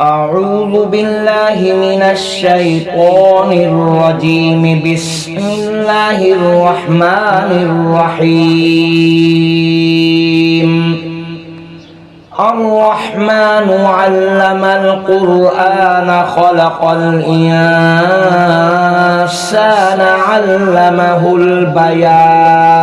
أعوذ بالله من الشيطان الرجيم. بسم الله الرحمن الرحيم. الرحمن علم القرآن خلق الإنسان علمه البيان.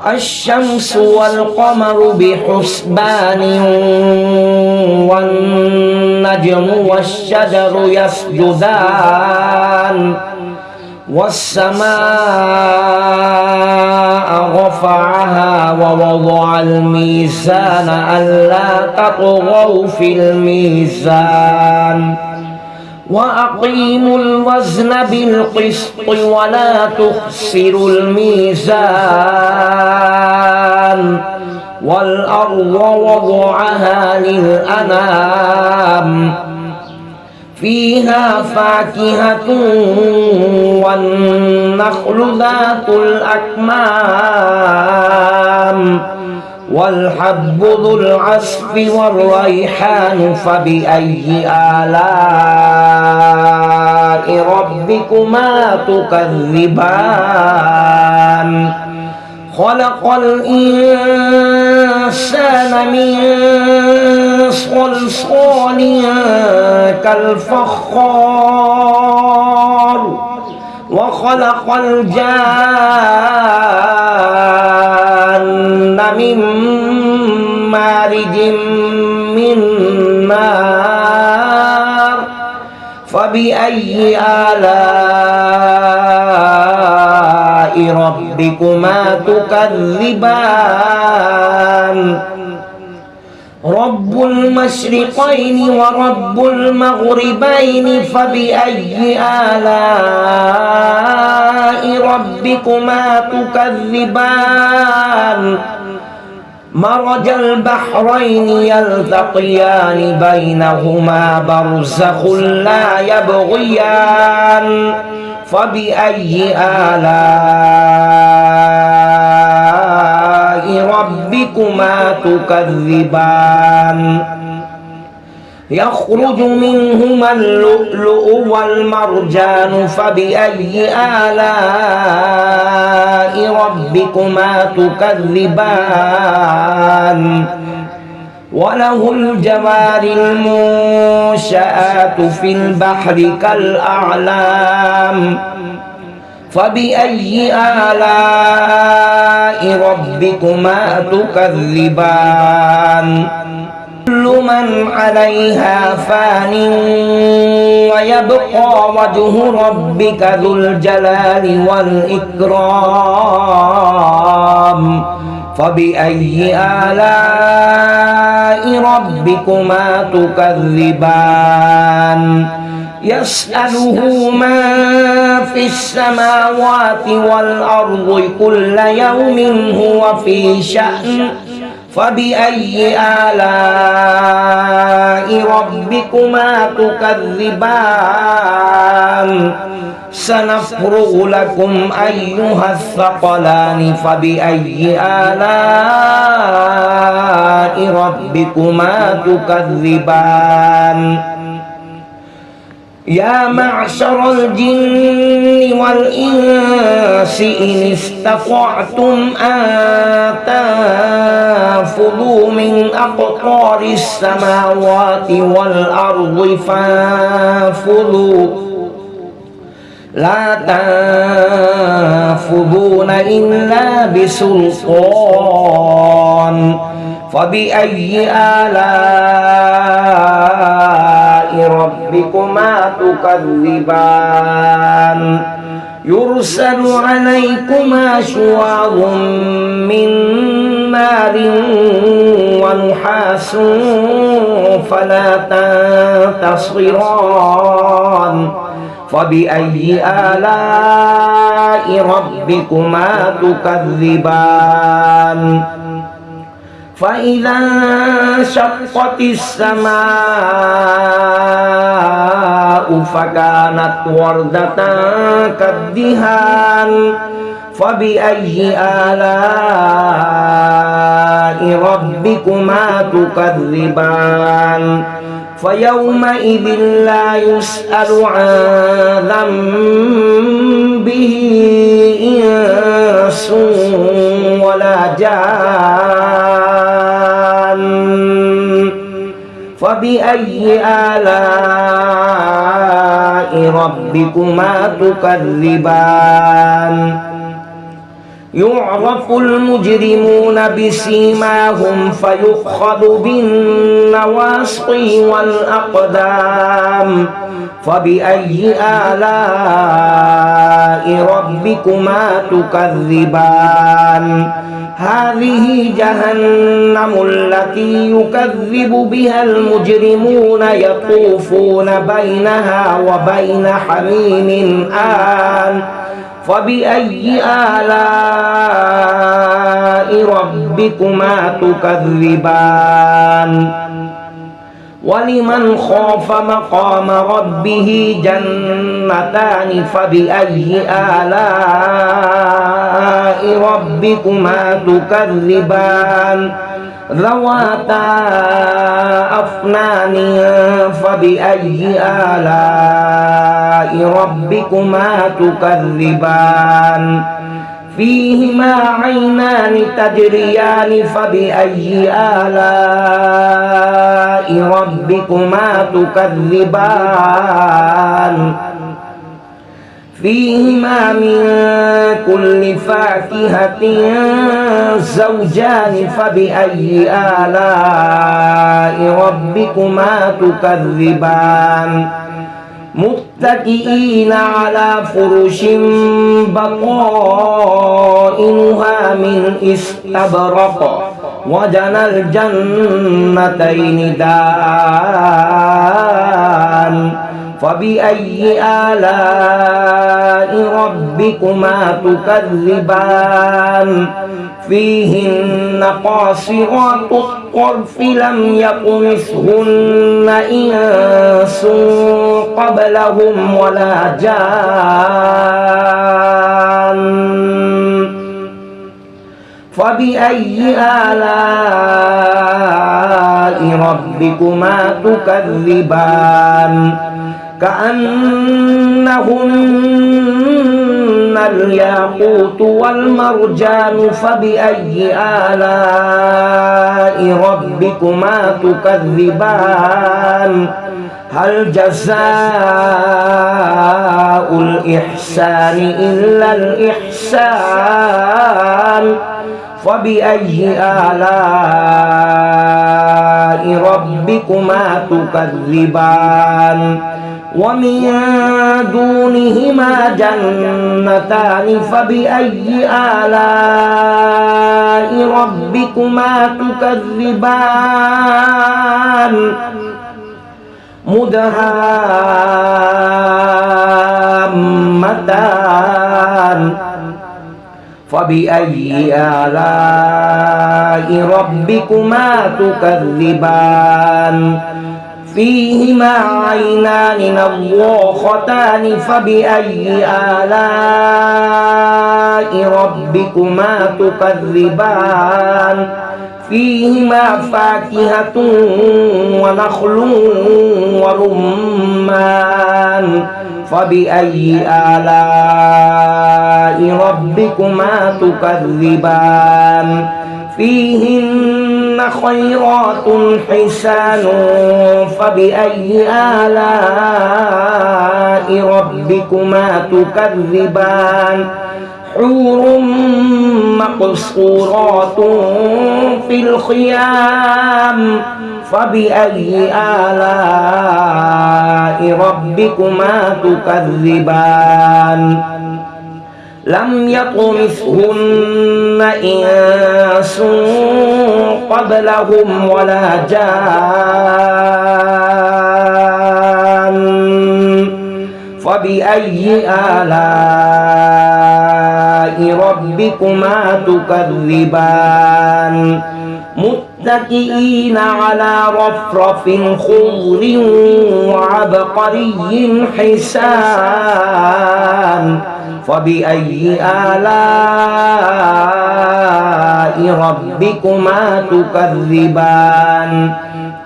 الشمس والقمر بحسبان والنجم والشجر يسجدان والسماء رفعها ووضع الميزان ألا تطغوا في الميزان وأقيموا الوزن بالقسط ولا تخسروا الميزان والأرض وضعها للأنام فيها فاكهة والنخل ذات الأكمام والحب ذو العصف والريحان. فبأي آلاء ربكما تكذبان؟ خلق الإنسان من صلصال كالفخار وخلق الجان من مارج من نار. فبأي آلاء ربكما تكذبان؟ رب المشرقين ورب المغربين. فبأي آلاء ربكما تكذبان؟ مرج البحرين يلتقيان بينهما برزخ لا يبغيان. فبأي آلاء ربكما تكذبان؟ يخرج منهما اللؤلؤ والمرجان. فبأي آلاء ربكما تكذبان؟ وله الجوار المنشآت في البحر كالأعلام. فبأي آلاء ربكما تكذبان؟ كل من عليها فان ويبقى وجه ربك ذو الجلال والإكرام. فبأي آلاء ربكما تكذبان؟ يسأله من في السماوات والأرض كل يوم هو في شأن. فبأي آلاء ربكما تكذبان؟ سنفرغ لكم أيها الثقلان. فبأي آلاء ربكما تكذبان؟ يا معشر الجن والإنس إن استطعتم أن تنفذوا من أقطار السماوات والأرض فانفذوا لا تنفذون إلا بسلطان. فبأي آلاء ربكما تكذبان؟ يرسل عليكما شواظ من نار ونحاس فلا تنتصران. فبأي آلاء ربكما تكذبان؟ فإذا انشقت السماء فكانت وردة كالدهان. فبأي آلاء ربكما تكذبان فيومئذ لا يسأل عن ذنبه إنس ولا جان فبأي آلاء ربكما تكذبان يعرف المجرمون بسيماهم فيؤخذ بالنواصي والأقدام فبأي آلاء ربكما تكذبان هذه جهنم التي يكذب بها المجرمون يطوفون بينها وبين حميم آن فبأي آلاء ربكما تكذبان ولمن خاف مقام ربه جنتان فبأي آلاء ربكما تكذبان ذواتا أفنان فبأي آلاء ربكما تكذبان فيهما عينان تجريان فبأي آلاء ربكما تكذبان فيهما من كل فاكهة زوجان فبأي آلاء ربكما تكذبان متكئين على فرش بطائنها من استبرق وجنى الجنتين دان فبأي آلاء ربكما تكذبان فيهن قاصرات الطرف لم يطمثهن إنس قبلهم ولا جان فبأي آلاء ربكما تكذبان كأنهن الياقوت والمرجان فبأي آلاء ربكما تكذبان هل جزاء الإحسان إلا الإحسان فبأي آلاء ربكما تكذبان ومن دونهما جنتان فبأي آلاء ربكما تكذبان مدهامتان فبأي آلاء ربكما تكذبان فيهما عينان نضاختان فبأي آلاء ربكما تكذبان فيهما فاكهة ونخل ورمان فبأي آلاء ربكما تكذبان فيهن خيرات حسان فبأي آلاء ربكما تكذبان حور مقصورات في الخيام فبأي آلاء ربكما تكذبان لم يطمثهن إنس قبلهم ولا جان فبأي آلاء ربكما تكذبان متكئين على رفرف خضر وعبقري حسان فبأي آلاء ربكما تكذبان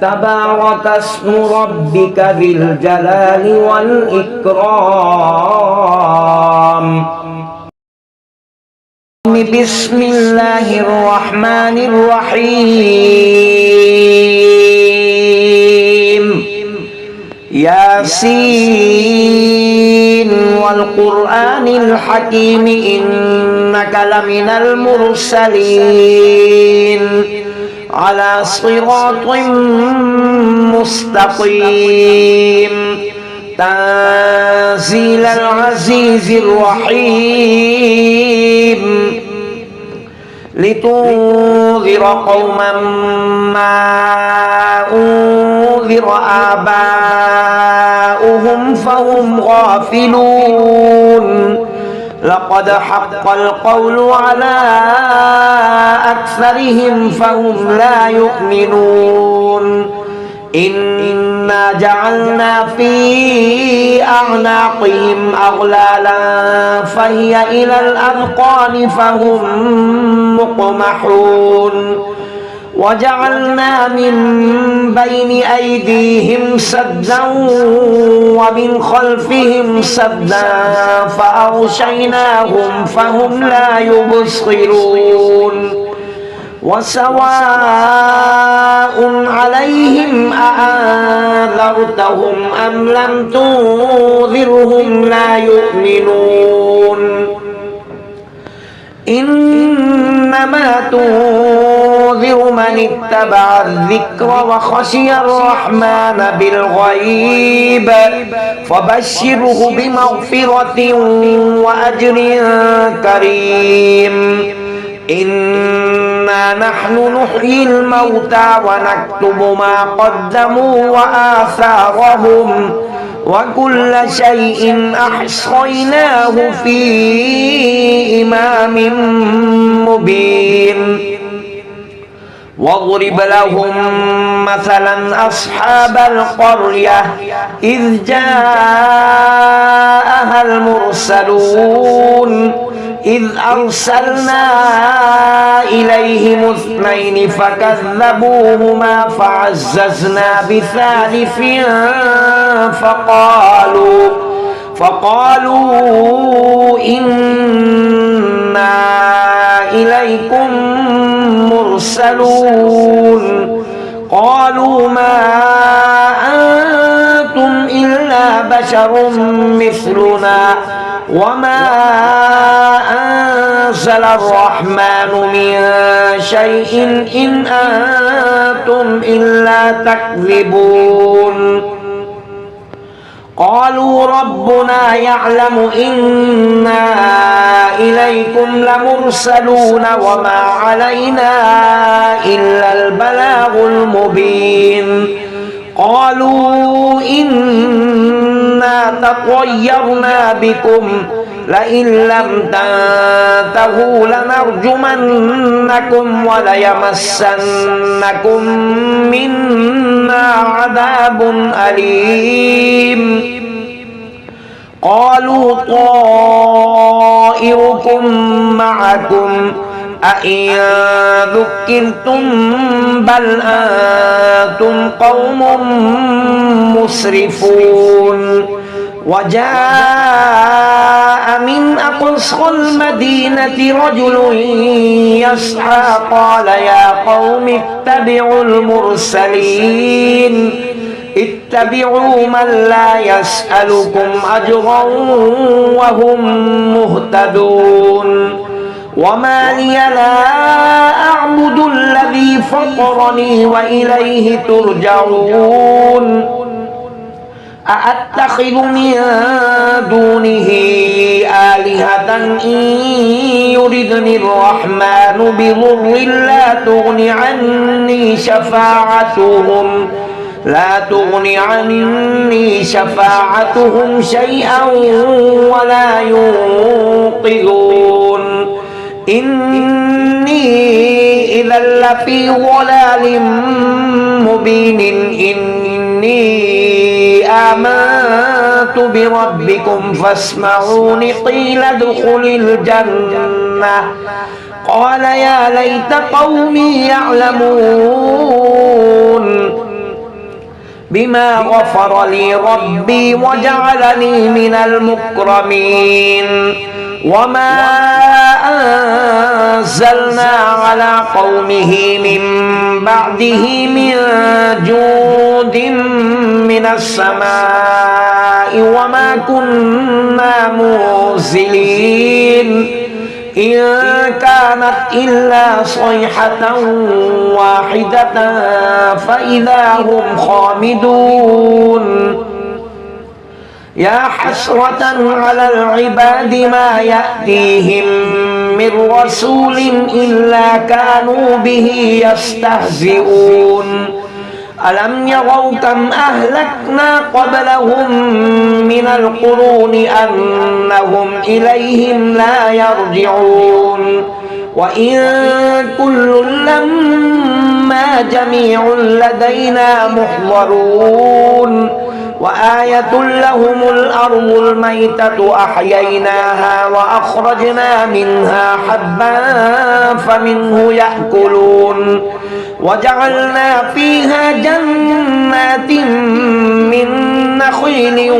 تبارك اسم ربك ذي الجلال والإكرام بسم الله الرحمن الرحيم ياسين والقرآن الحكيم إنك لمن المرسلين على صراط مستقيم تنزيل العزيز الرحيم لتنذر قوما ما أنذر آباؤهم فهم غافلون لقد حق القول على أكثرهم فهم لا يؤمنون إنا جعلنا في أعناقهم أغلالا فهي إلى الأذقان فهم مقمحون وجعلنا من بين أيديهم سدا ومن خلفهم سدا فأغشيناهم فهم لا يبصرون وسواء عليهم أأنذرتهم أم لم تنذرهم لا يؤمنون إنما تنذر من اتبع الذكر وخشي الرحمن بالغيب فبشره بمغفرة وأجر كريم إنا نحن نحيي الموتى ونكتب ما قدموا وآثارهم وكل شيء أحصيناه في إمام مبين واضرب لهم مثلا أصحاب القرية إذ جاءها المرسلون إذ أرسلنا إليهم اثنين فكذبوهما فعززنا بثالث فقالوا إنا إليكم مرسلون قالوا ما أنتم إلا بشر مثلنا وما أنزل الرحمن من شيء إن أنتم إلا تكذبون قالوا ربنا يعلم إنا إليكم لمرسلون وما علينا إلا البلاغ المبين قالوا إنا تطيرنا بكم لئن لم تنتهوا لنرجمنكم وليمسنكم منا عذاب أليم قالوا طائركم معكم أئن ذكرتم بل أنتم قوم مسرفون وجاء من أقصى المدينة رجل يسعى قال يا قوم اتبعوا المرسلين اتبعوا من لا يسألكم أجرا وهم مهتدون وما لي لا أعبد الذي فطرني وإليه ترجعون أأتخذ من دونه آلهة إن يردني الرحمن بضر لا تغني عني شفاعتهم شيئا ولا ينقذون إني إذا لفي ضلال مبين إني آمنت آمنت بربكم فاسمعون قيل ادخل الجنة قال يا ليت قومي يعلمون بما غفر لي ربي وجعلني من المكرمين وما أنزلنا على قومه من بعده من جود من السماء وما كنا منزلين إن كانت إلا صيحة واحدة فإذا هم خامدون يا حسرة على العباد ما يأتيهم من رسول إلا كانوا به يستهزئون ألم يروا كم أهلكنا قبلهم من القرون أنهم إليهم لا يرجعون وإن كل لما جميع لدينا محضرون وآية لهم الأرض الميتة أحييناها وأخرجنا منها حبا فمنه يأكلون وجعلنا فيها جنات من نخيل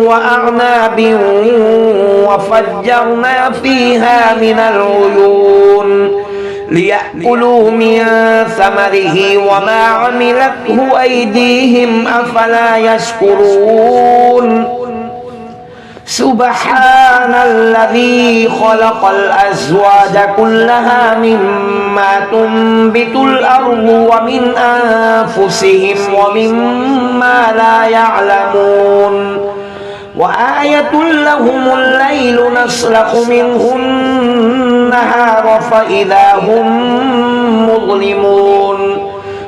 وأعناب وفجرنا فيها من العيون ليأكلوا من ثمره وما عملته أيديهم أفلا يشكرون سبحان الذي خلق الأزواج كلها مما تنبت الأرض ومن أنفسهم ومما لا يعلمون وآية لهم الليل نسلخ منه النهار فإذا هم مظلمون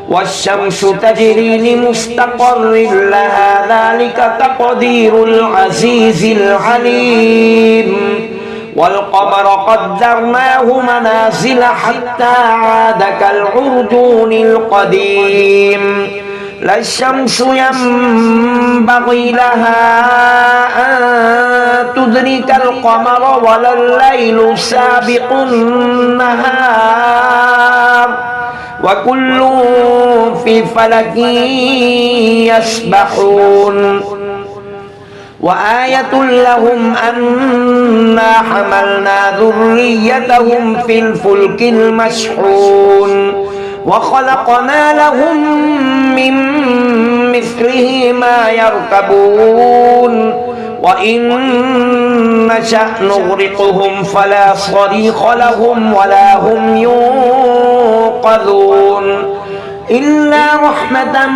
والشمس تجري لمستقر لها ذلك تقدير العزيز العليم والقمر قدرناه منازل حتى عاد كالعرجون القديم لا الشمس ينبغي لها أن تدرك القمر ولا الليل سابق النهار وكل في فلك يسبحون وآية لهم أنا حملنا ذريتهم في الفلك المشحون وخلقنا لهم من مثله ما يركبون وإن نشأ نغرقهم فلا صريخ لهم ولا هم ينقذون إلا رحمة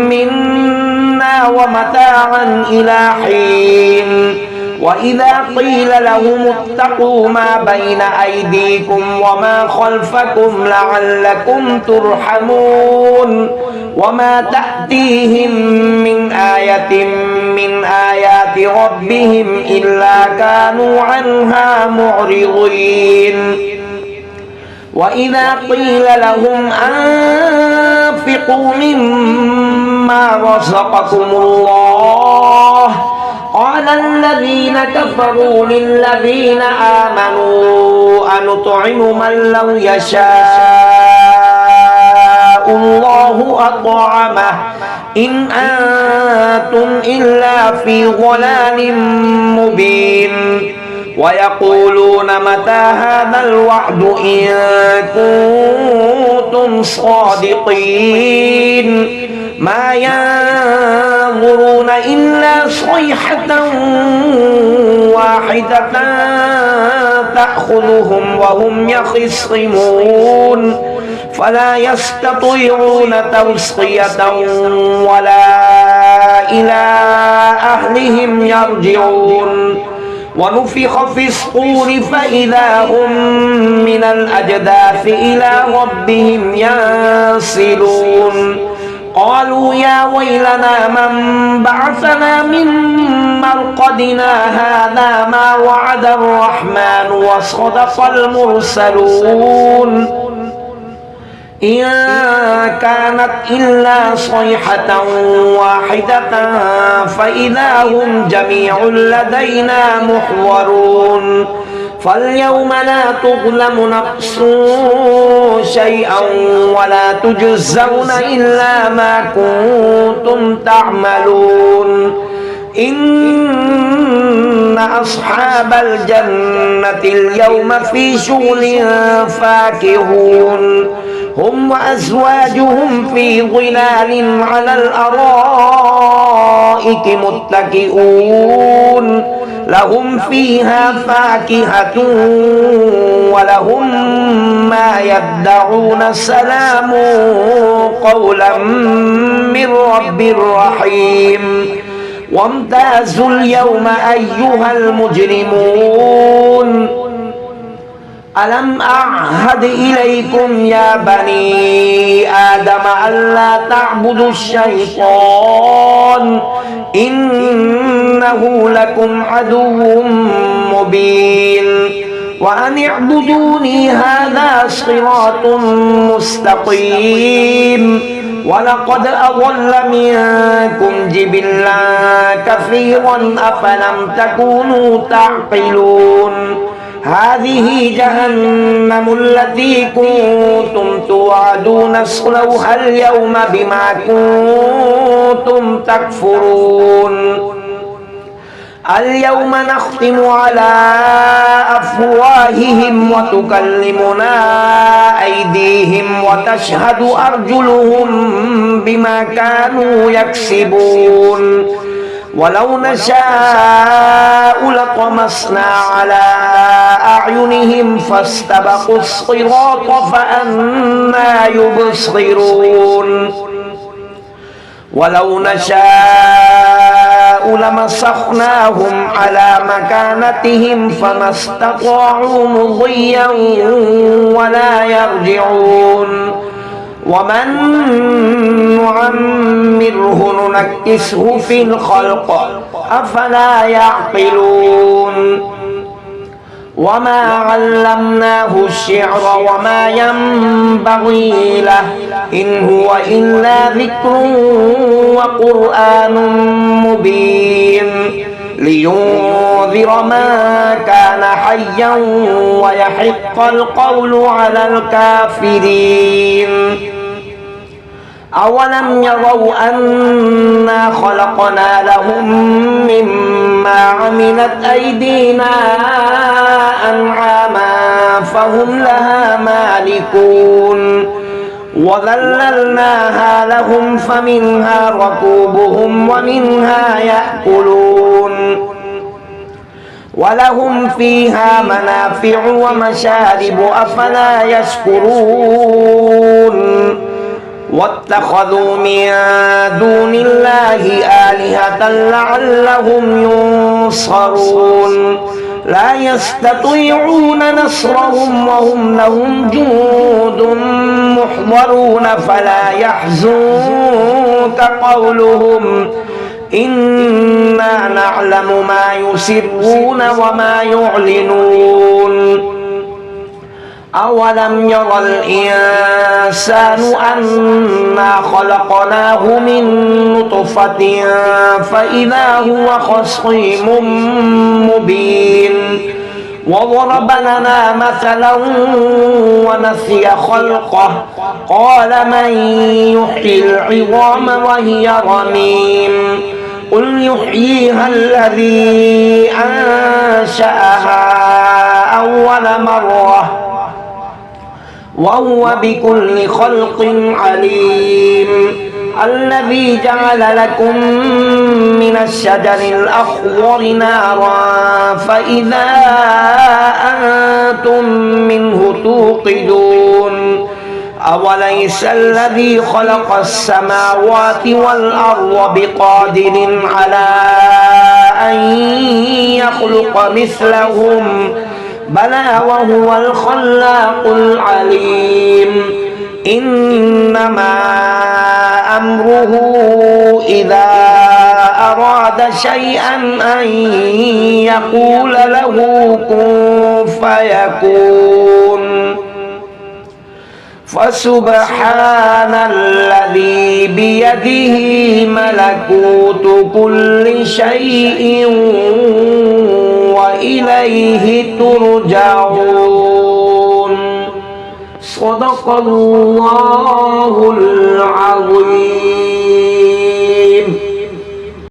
منا ومتاعا إلى حين وإذا قيل لهم اتقوا ما بين أيديكم وما خلفكم لعلكم ترحمون وما تأتيهم من آية من آيات ربهم إلا كانوا عنها معرضين وإذا قيل لهم أنفقوا مما رزقكم الله قال الذين كفروا للذين آمنوا أنطعم من لو يشاء الله أطعمه إن أنتم إلا في ضلال مبين ويقولون متى هذا الوعد إن كنتم صادقين ما ينظرون إلا صيحة واحدة تأخذهم وهم يخصمون فلا يستطيعون توصية ولا إلى أهلهم يرجعون ونفخ في الصور فإذا هم من الأجداث إلى ربهم ينسلون قالوا يا ويلنا من بعثنا من مرقدنا هذا ما وعد الرحمن وصدق المرسلون إن كانت إلا صيحة واحدة فإذا هم جميع لدينا محضرون فاليوم لا تظلم نفس شيئا ولا تجزون إلا ما كنتم تعملون إن أصحاب الجنة اليوم في شغل فاكهون هم وأزواجهم في ظلال على الأرائك متكئون لهم فيها فاكهة ولهم ما يدعون سلام قولا من رب رحيم وامتازوا اليوم أيها المجرمون ألم أعهد إليكم يا بني آدم ألا تعبدوا الشيطان إنه لكم عدو مبين وأن اعبدوني هذا صراط مستقيم ولقد أضل منكم جبلا كثيرا أفلم تكونوا تعقلون هذه جهنم التي كنتم توعدون اصلوها اليوم بما كنتم تكفرون اليوم نختم على أفواههم وتكلمنا أيديهم وتشهد أرجلهم بما كانوا يكسبون ولو نشاء لطمسنا على أعينهم فاستبقوا الصراط فأنى يبصرون ولو نشاء لمسخناهم على مكانتهم فما استطاعوا مضيا ولا يرجعون ومن نعمره ننكسه في الخلق أفلا يعقلون وما علمناه الشعر وما ينبغي له إن هو إلا ذكر وقرآن مبين لينذر من كان حيا ويحق القول على الكافرين أولم يروا أنا خلقنا لهم مما عملت أيدينا أنعاما فهم لها مالكون وذللناها لهم فمنها ركوبهم ومنها يأكلون ولهم فيها منافع ومشارب أفلا يشكرون واتخذوا من دون الله آلهة لعلهم ينصرون لا يستطيعون نصرهم وهم لهم جند محضرون فلا يحزنك قولهم إنا نعلم ما يسرون وما يعلنون أولم يرى الإنسان أنا خلقناه من نطفة فإذا هو خصيم مبين وضرب لنا مثلا ونسي خلقه قال من يحيي العظام وهي رميم قل يحييها الذي أنشأها أول مرة وهو بكل خلق عليم الذي جعل لكم من الشجر الأخضر نارا فإذا أنتم منه توقدون أوليس الذي خلق السماوات والأرض بقادر على أن يخلق مثلهم بلى وهو الخلاق العليم إنما أمره إذا أراد شيئا أن يقول له كن فيكون فسبحان الذي بيده ملكوت كل شيء وإليه ترجعون صدق الله العظيم